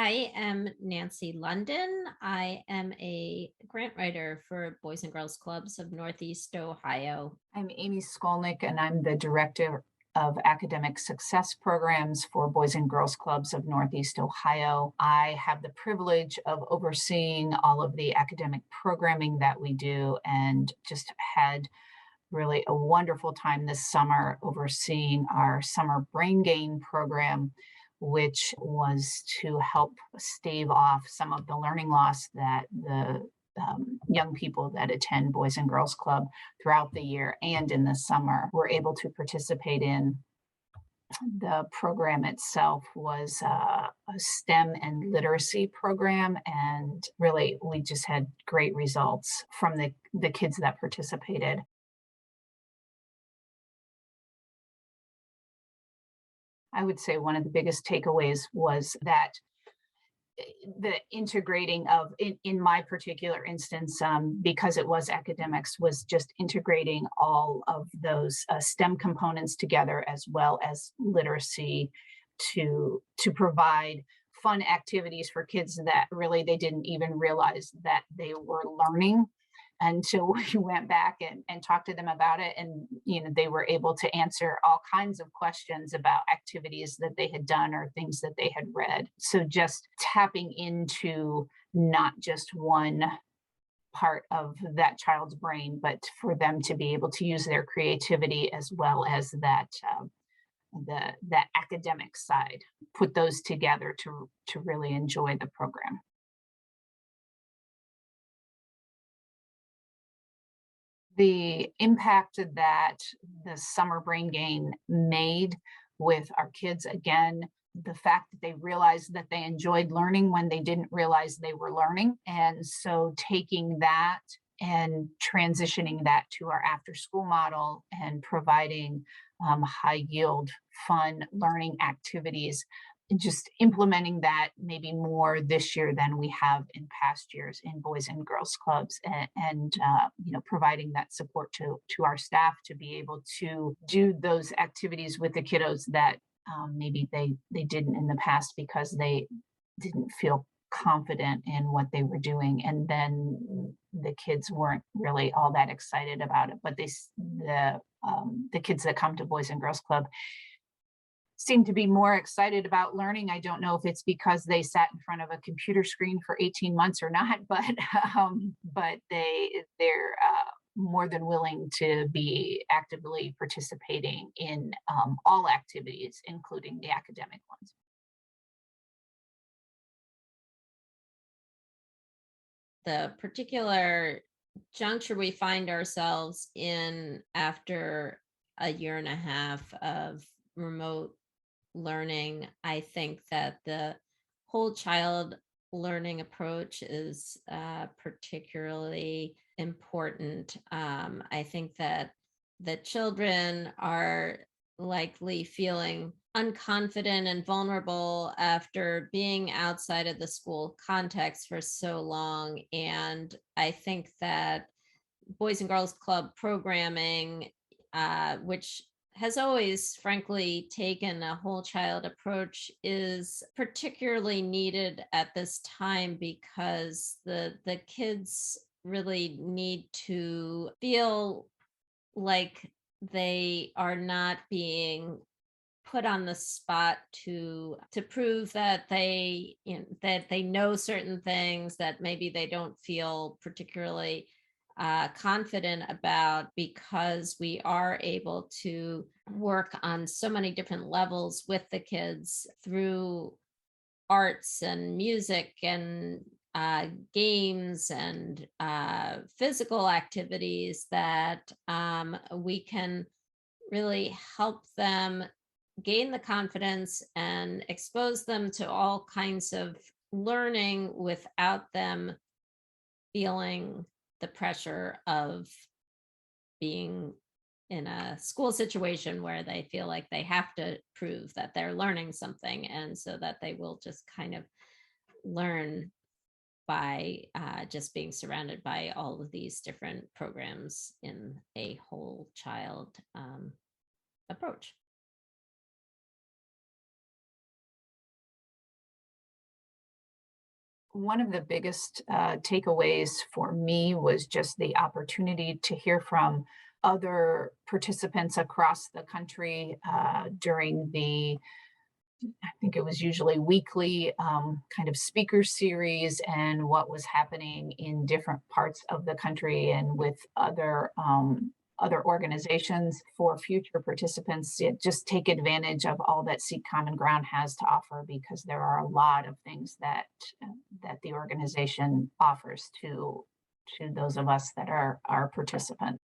I am Nancy London. I am a grant writer for Boys and Girls Clubs of Northeast Ohio. I'm Amy Skolnik, and I'm the Director of Academic Success Programs for Boys and Girls Clubs of Northeast Ohio. I have the privilege of overseeing all of the academic programming that we do and just had really a wonderful time this summer overseeing our summer brain gain program, which was to help stave off some of the learning loss that the young people that attend Boys and Girls Club throughout the year and in the summer were able to participate in. The program itself was a STEM and literacy program, and really we just had great results from the kids that participated. I would say one of the biggest takeaways was that the integrating of in my particular instance, because it was academics, was just integrating all of those STEM components together as well as literacy to provide fun activities for kids that really they didn't even realize that they were learning until we went back and talked to them about it. And they were able to answer all kinds of questions about activities that they had done or things that they had read. So just tapping into not just one part of that child's brain, but for them to be able to use their creativity as well as that academic side, put those together to really enjoy the program. The impact that the summer brain gain made with our kids, again, the fact that they realized that they enjoyed learning when they didn't realize they were learning. And so taking that and transitioning that to our after school model and providing high yield, fun learning activities, just implementing that maybe more this year than we have in past years in Boys and Girls Clubs, and providing that support to our staff to be able to do those activities with the kiddos that maybe they didn't in the past because they didn't feel confident in what they were doing, and then the kids weren't really all that excited about it. But the kids that come to Boys and Girls Club seem to be more excited about learning. I don't know if it's because they sat in front of a computer screen for 18 months or not, but they're more than willing to be actively participating in all activities, including the academic ones. The particular juncture we find ourselves in after a year and a half of remote learning, I think that the whole child learning approach is particularly important. I think that the children are likely feeling unconfident and vulnerable after being outside of the school context for so long. And I think that Boys and Girls Club programming, which has always, frankly, taken a whole child approach, is particularly needed at this time because the kids really need to feel like they are not being put on the spot to prove that they know certain things that maybe they don't feel particularly confident about, because we are able to work on so many different levels with the kids through arts and music and games and physical activities that we can really help them gain the confidence and expose them to all kinds of learning without them feeling the pressure of being in a school situation where they feel like they have to prove that they're learning something, and so that they will just kind of learn by just being surrounded by all of these different programs in a whole child approach. One of the biggest takeaways for me was just the opportunity to hear from other participants across the country during the, I think it was usually weekly kind of speaker series, and what was happening in different parts of the country and with other organizations for future participants to just take advantage of all that Seek Common Ground has to offer, because there are a lot of things that the organization offers to those of us that are participants.